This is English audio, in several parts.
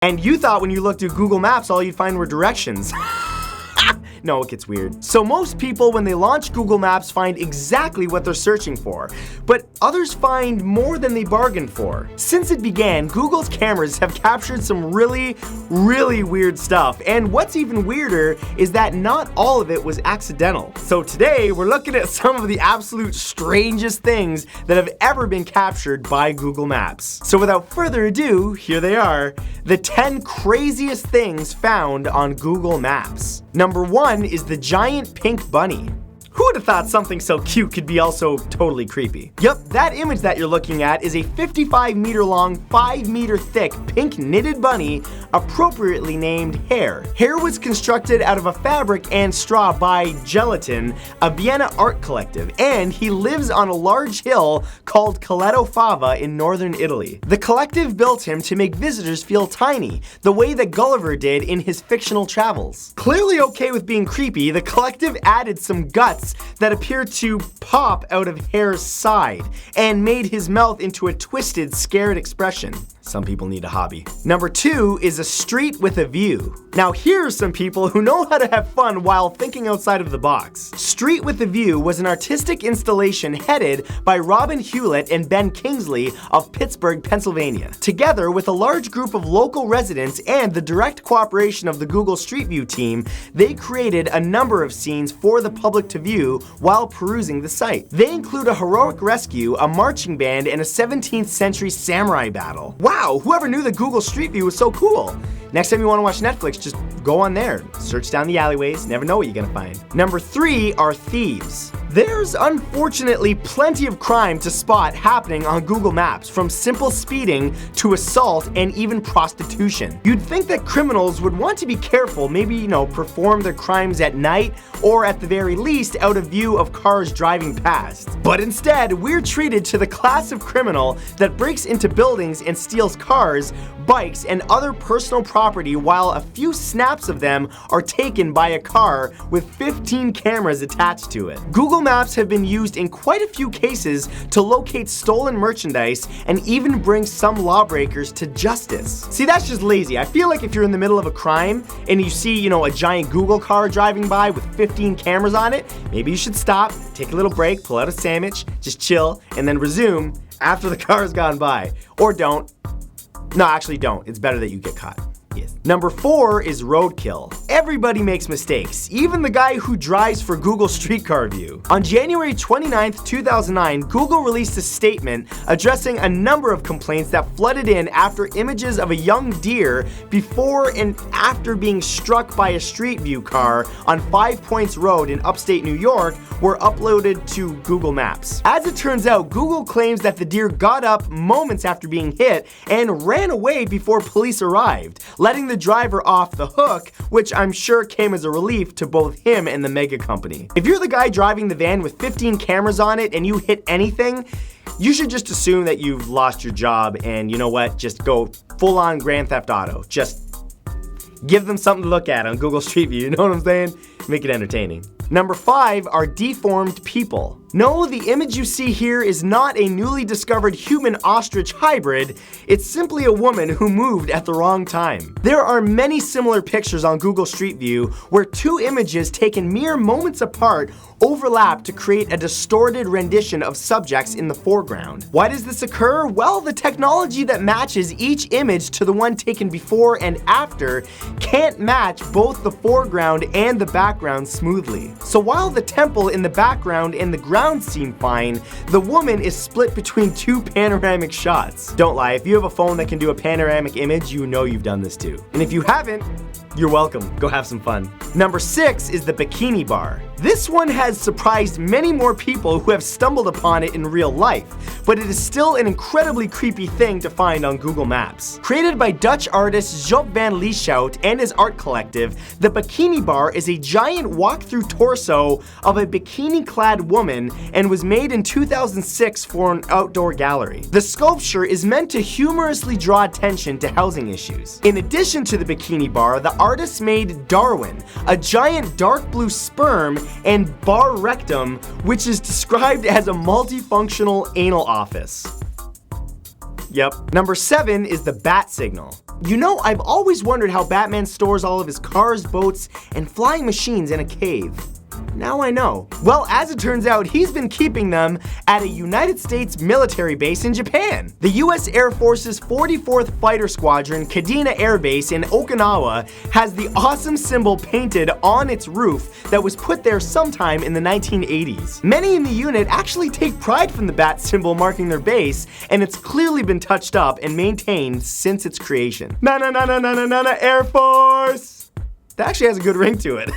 And you thought when you looked at Google Maps, all you'd find were directions. No, it gets weird. So most people, when they launch Google Maps, find exactly what they're searching for, but others find more than they bargained for. Since it began, Google's cameras have captured some really weird stuff, and what's even weirder is that not all of it was accidental. So today, we're looking at some of the absolute strangest things that have ever been captured by Google Maps. So without further ado, here they are, the 10 craziest things found on Google Maps. Number 1 is the giant pink bunny. Who would have thought something so cute could be also totally creepy? Yep, that image that you're looking at is a 55-meter long, 5-meter thick pink knitted bunny appropriately named Hair. Hair was constructed out of a fabric and straw by Gelatin, a Vienna art collective, and he lives on a large hill called Coleto Fava in northern Italy. The collective built him to make visitors feel tiny, the way that Gulliver did in his fictional travels. Clearly okay with being creepy, the collective added some guts that appeared to pop out of Hair's side and made his mouth into a twisted, scared expression. Some people need a hobby. Number 2 is a street with a view. Now here's some people who know how to have fun while thinking outside of the box. Street with a View was an artistic installation headed by Robin Hewlett and Ben Kingsley of Pittsburgh, Pennsylvania. Together with a large group of local residents and the direct cooperation of the Google Street View team, they created a number of scenes for the public to view while perusing the site. They include a heroic rescue, a marching band, and a 17th century samurai battle. Wow, whoever knew that Google Street View was so cool? Next time you want to watch Netflix, just go on there, search down the alleyways, never know what you're gonna find. Number 3 are thieves. There's unfortunately plenty of crime to spot happening on Google Maps, from simple speeding to assault and even prostitution. You'd think that criminals would want to be careful, maybe, perform their crimes at night or at the very least out of view of cars driving past. But instead, we're treated to the class of criminal that breaks into buildings and steals cars, bikes, and other personal property while a few snaps of them are taken by a car with 15 cameras attached to it. Google Maps have been used in quite a few cases to locate stolen merchandise and even bring some lawbreakers to justice. See, that's just lazy. I feel like if you're in the middle of a crime and you see, a giant Google car driving by with 15 cameras on it, maybe you should stop, take a little break, pull out a sandwich, just chill, and then resume after the car's gone by. Or don't. No, actually don't. It's better that you get caught. Yes. Number 4 is roadkill. Everybody makes mistakes, even the guy who drives for Google Streetcar View. On January 29th, 2009, Google released a statement addressing a number of complaints that flooded in after images of a young deer before and after being struck by a Street View car on 5 Points Road in upstate New York were uploaded to Google Maps. As it turns out, Google claims that the deer got up moments after being hit and ran away before police arrived, letting the driver off the hook, which I'm sure came as a relief to both him and the mega company. If you're the guy driving the van with 15 cameras on it and you hit anything, you should just assume that you've lost your job and, you know what, just go full-on Grand Theft Auto. Just give them something to look at on Google Street View, you know what I'm saying? Make it entertaining. Number 5 are deformed people. No, the image you see here is not a newly discovered human-ostrich hybrid, it's simply a woman who moved at the wrong time. There are many similar pictures on Google Street View where 2 images taken mere moments apart overlap to create a distorted rendition of subjects in the foreground. Why does this occur? Well, the technology that matches each image to the one taken before and after can't match both the foreground and the background smoothly. So while the temple in the background and the ground seem fine, the woman is split between 2 panoramic shots. Don't lie, if you have a phone that can do a panoramic image, you know you've done this too. And if you haven't, you're welcome. Go have some fun. Number 6 is the bikini bar. This one has surprised many more people who have stumbled upon it in real life, but it is still an incredibly creepy thing to find on Google Maps. Created by Dutch artist Joop van Lieshout and his art collective, the bikini bar is a giant walk-through torso of a bikini-clad woman and was made in 2006 for an outdoor gallery. The sculpture is meant to humorously draw attention to housing issues. In addition to the bikini bar, the artist made Darwin, a giant dark blue sperm, and bar rectum, which is described as a multifunctional anal office. Yep. Number 7 is the bat signal. You know, I've always wondered how Batman stores all of his cars, boats, and flying machines in a cave. Now I know. Well, as it turns out, he's been keeping them at a United States military base in Japan. The US Air Force's 44th Fighter Squadron, Kadena Air Base in Okinawa, has the awesome symbol painted on its roof that was put there sometime in the 1980s. Many in the unit actually take pride from the bat symbol marking their base, and it's clearly been touched up and maintained since its creation. Na Air Force! That actually has a good ring to it.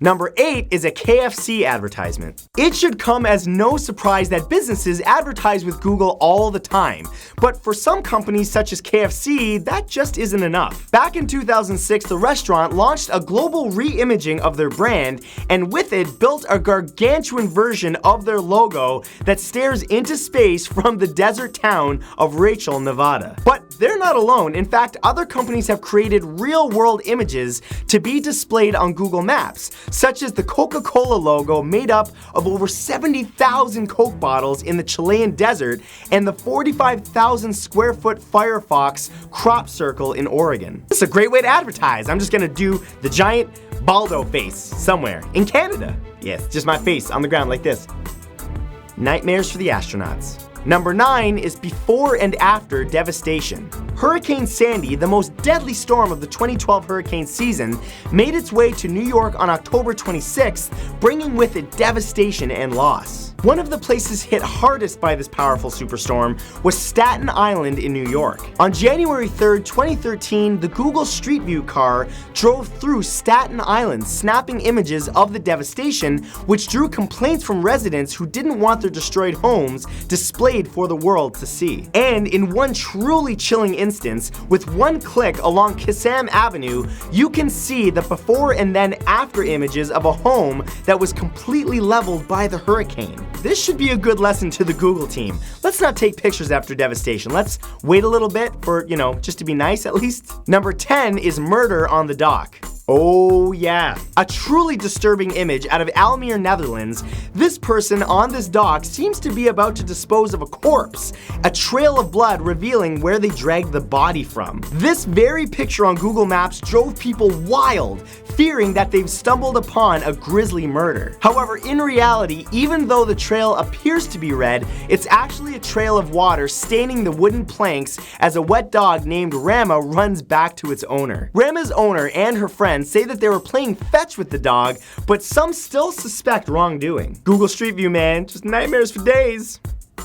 Number 8 is a KFC advertisement. It should come as no surprise that businesses advertise with Google all the time, but for some companies such as KFC, that just isn't enough. Back in 2006, the restaurant launched a global re-imaging of their brand, and with it built a gargantuan version of their logo that stares into space from the desert town of Rachel, Nevada. But they're not alone. In fact, other companies have created real-world images to be displayed on Google Maps, such as the Coca-Cola logo made up of over 70,000 Coke bottles in the Chilean desert and the 45,000 square foot Firefox crop circle in Oregon. This is a great way to advertise. I'm just gonna do the giant Baldo face somewhere in Canada. Yes, just my face on the ground like this. Nightmares for the astronauts. Number 9 is before and after devastation. Hurricane Sandy, the most deadly storm of the 2012 hurricane season, made its way to New York on October 26th, bringing with it devastation and loss. One of the places hit hardest by this powerful superstorm was Staten Island in New York. On January 3rd, 2013, the Google Street View car drove through Staten Island, snapping images of the devastation, which drew complaints from residents who didn't want their destroyed homes displayed for the world to see. And in one truly chilling instance, with one click along Kissam Avenue, you can see the before and then after images of a home that was completely leveled by the hurricane. This should be a good lesson to the Google team. Let's not take pictures after devastation. Let's wait a little bit for, just to be nice at least. Number 10 is murder on the dock. Oh yeah. A truly disturbing image out of Almere, Netherlands. This person on this dock seems to be about to dispose of a corpse, a trail of blood revealing where they dragged the body from. This very picture on Google Maps drove people wild, fearing that they've stumbled upon a grisly murder. However, in reality, even though the trail appears to be red, it's actually a trail of water staining the wooden planks as a wet dog named Rama runs back to its owner. Rama's owner and her friend say that they were playing fetch with the dog, but some still suspect wrongdoing. Google Street View, man, just nightmares for days.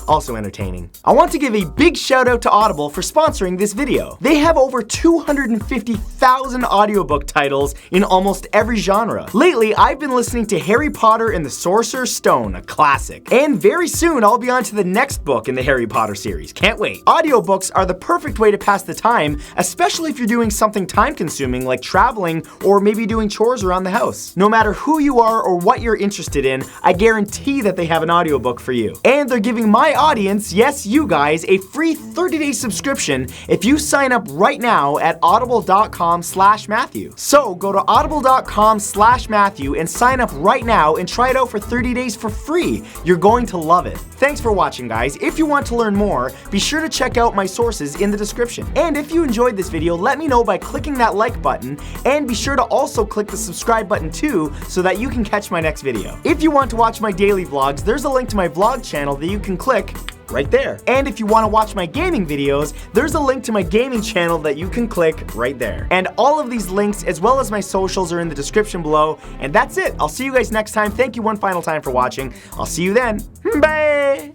Also entertaining. I want to give a big shout out to Audible for sponsoring this video. They have over 250,000 audiobook titles in almost every genre. Lately, I've been listening to Harry Potter and the Sorcerer's Stone, a classic. And very soon, I'll be on to the next book in the Harry Potter series. Can't wait. Audiobooks are the perfect way to pass the time, especially if you're doing something time-consuming like traveling or maybe doing chores around the house. No matter who you are or what you're interested in, I guarantee that they have an audiobook for you. And they're giving my audience, yes, you guys, a free 30-day subscription if you sign up right now at audible.com/Matthew. So go to audible.com/Matthew and sign up right now and try it out for 30 days for free. You're going to love it. Thanks for watching, guys. If you want to learn more, be sure to check out my sources in the description. And if you enjoyed this video, let me know by clicking that like button, and be sure to also click the subscribe button too so that you can catch my next video. If you want to watch my daily vlogs, there's a link to my vlog channel that you can click right there. And if you want to watch my gaming videos, there's a link to my gaming channel that you can click right there. And all of these links, as well as my socials, are in the description below. And that's it. I'll see you guys next time. Thank you one final time for watching. I'll see you then. Bye!